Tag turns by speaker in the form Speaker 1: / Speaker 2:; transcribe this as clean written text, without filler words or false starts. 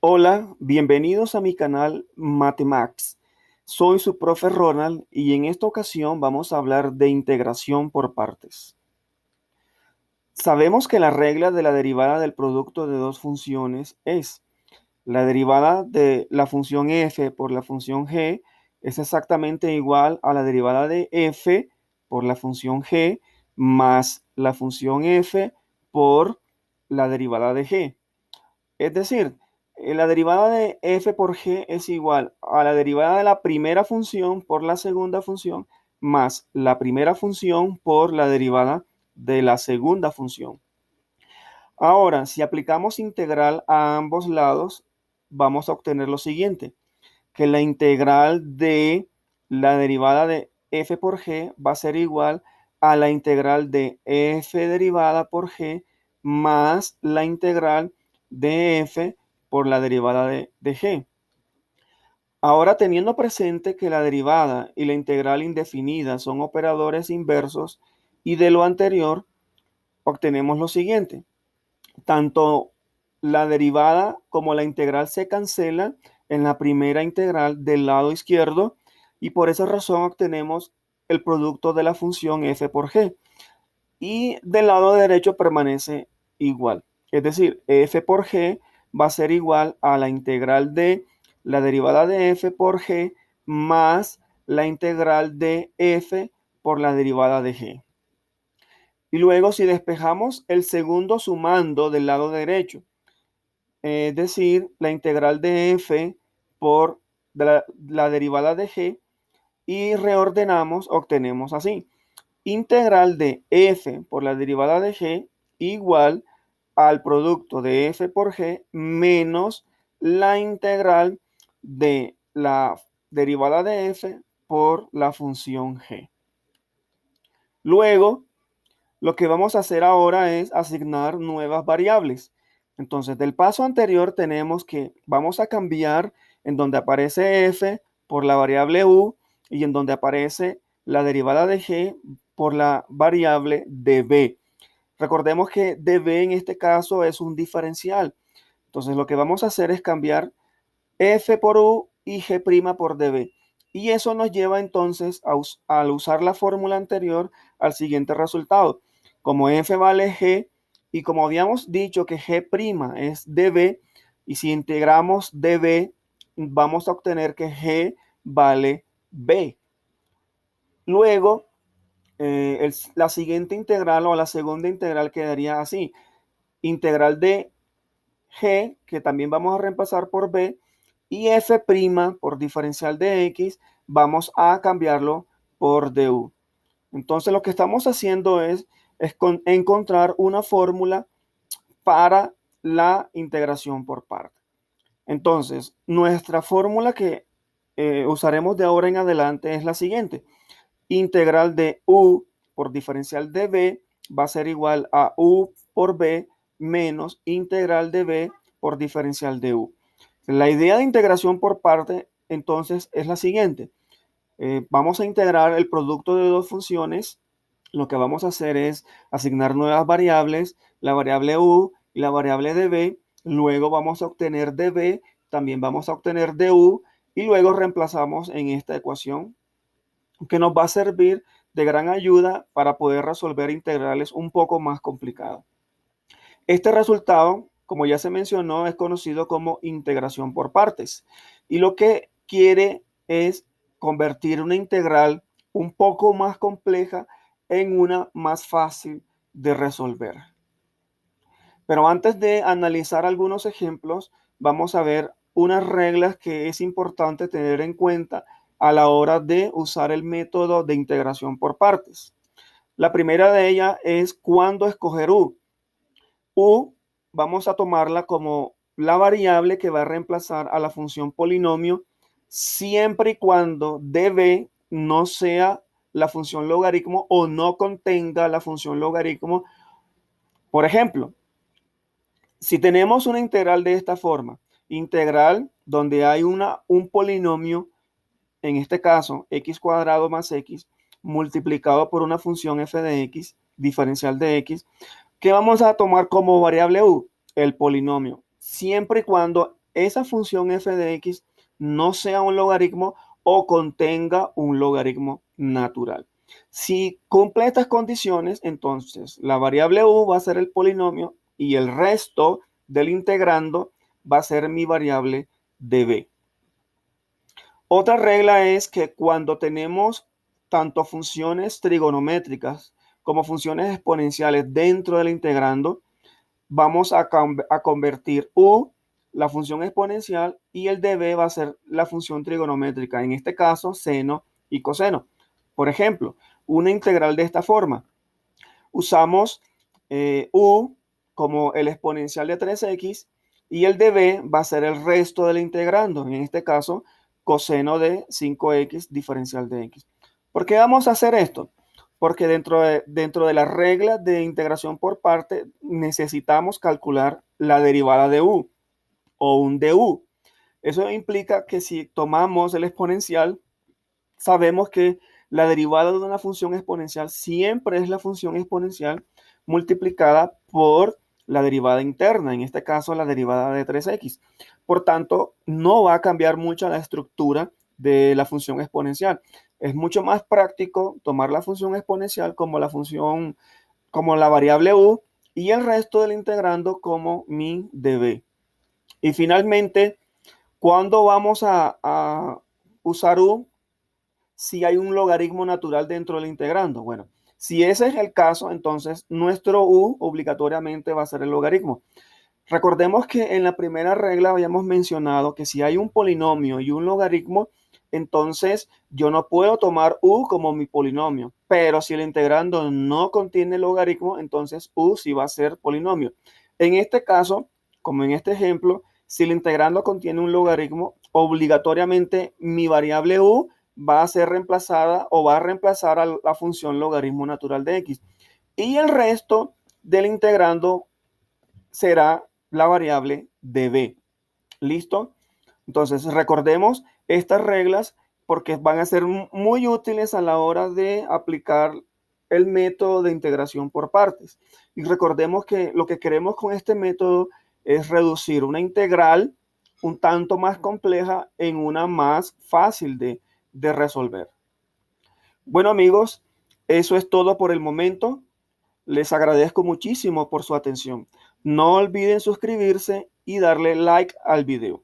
Speaker 1: Hola, bienvenidos a mi canal Matemax. Soy su profe Ronald y en esta ocasión vamos a hablar de integración por partes. Sabemos que la regla de la derivada del producto de dos funciones es la derivada de la función f por la función g es exactamente igual a la derivada de f por la función g más la función f por la derivada de g. Es decir, la derivada de f por g es igual a la derivada de la primera función por la segunda función más la primera función por la derivada de la segunda función. Ahora, si aplicamos integral a ambos lados, vamos a obtener lo siguiente, que la integral de la derivada de f por g va a ser igual a la integral de f derivada por g más la integral de f por la derivada de g. Ahora, teniendo presente que la derivada y la integral indefinida son operadores inversos y de lo anterior, obtenemos lo siguiente. Tanto la derivada como la integral se cancelan en la primera integral del lado izquierdo y por esa razón obtenemos el producto de la función f por g y del lado derecho permanece igual. Es decir, f por g va a ser igual a la integral de la derivada de f por g más la integral de f por la derivada de g. Y luego si despejamos el segundo sumando del lado derecho, es decir, la integral de f por la derivada de g y reordenamos, obtenemos así. Integral de f por la derivada de g igual al producto de f por g menos la integral de la derivada de f por la función g. Luego, lo que vamos a hacer ahora es asignar nuevas variables. Entonces, del paso anterior tenemos que vamos a cambiar en donde aparece f por la variable u y en donde aparece la derivada de g por la variable db. Recordemos que db en este caso es un diferencial. Entonces, lo que vamos a hacer es cambiar f por u y g' por db. Y eso nos lleva entonces al usar la fórmula anterior al siguiente resultado. Como f vale g y como habíamos dicho que g' es db y si integramos db vamos a obtener que g vale b. Luego la siguiente integral o la segunda integral quedaría así. Integral de g, que también vamos a reemplazar por b, y f' por diferencial de x, vamos a cambiarlo por du. Entonces lo que estamos haciendo es encontrar una fórmula para la integración por parte. Entonces, nuestra fórmula que usaremos de ahora en adelante es la siguiente. Integral de u por diferencial de b va a ser igual a u por b menos integral de b por diferencial de u. La idea de integración por parte entonces es la siguiente. Vamos a integrar el producto de dos funciones. Lo que vamos a hacer es asignar nuevas variables, la variable u y la variable db. Luego vamos a obtener db, también vamos a obtener du y luego reemplazamos en esta ecuación que nos va a servir de gran ayuda para poder resolver integrales un poco más complicados. Este resultado, como ya se mencionó, es conocido como integración por partes y lo que quiere es convertir una integral un poco más compleja en una más fácil de resolver. Pero antes de analizar algunos ejemplos, vamos a ver unas reglas que es importante tener en cuenta a la hora de usar el método de integración por partes. La primera de ellas es cuándo escoger u. U vamos a tomarla como la variable que va a reemplazar a la función polinomio siempre y cuando db no sea la función logaritmo o no contenga la función logaritmo. Por ejemplo, si tenemos una integral de esta forma, integral donde hay un polinomio, en este caso x cuadrado más x, multiplicado por una función f de x, diferencial de x, ¿qué vamos a tomar como variable u? El polinomio, siempre y cuando esa función f de x no sea un logaritmo o contenga un logaritmo natural. Si cumple estas condiciones, entonces la variable u va a ser el polinomio y el resto del integrando va a ser mi variable db. Otra regla es que cuando tenemos tanto funciones trigonométricas como funciones exponenciales dentro del integrando, vamos a convertir u, la función exponencial, y el db va a ser la función trigonométrica, en este caso seno y coseno. Por ejemplo, una integral de esta forma. Usamos u como el exponencial de 3x y el db va a ser el resto del integrando, en este caso coseno de 5x diferencial de x. ¿Por qué vamos a hacer esto? Porque dentro de las reglas de integración por parte necesitamos calcular la derivada de u o un du. Eso implica que si tomamos el exponencial, sabemos que la derivada de una función exponencial siempre es la función exponencial multiplicada por la derivada interna, en este caso la derivada de 3x. Por tanto, no va a cambiar mucho la estructura de la función exponencial. Es mucho más práctico tomar la función exponencial como como la variable u y el resto del integrando como mi db. Y finalmente, ¿cuándo vamos a usar u? Si hay un logaritmo natural dentro del integrando. Bueno, si ese es el caso, entonces nuestro u obligatoriamente va a ser el logaritmo. Recordemos que en la primera regla habíamos mencionado que si hay un polinomio y un logaritmo, entonces yo no puedo tomar u como mi polinomio, pero si el integrando no contiene logaritmo, entonces u sí va a ser polinomio. En este caso, como en este ejemplo, si el integrando contiene un logaritmo, obligatoriamente mi variable u va a ser reemplazada o va a reemplazar a la función logaritmo natural de x. Y el resto del integrando será la variable db. ¿Listo? Entonces, recordemos estas reglas porque van a ser muy útiles a la hora de aplicar el método de integración por partes. Y recordemos que lo que queremos con este método es reducir una integral un tanto más compleja en una más fácil de resolver. Bueno, amigos, eso es todo por el momento. Les agradezco muchísimo por su atención. No olviden suscribirse y darle like al video.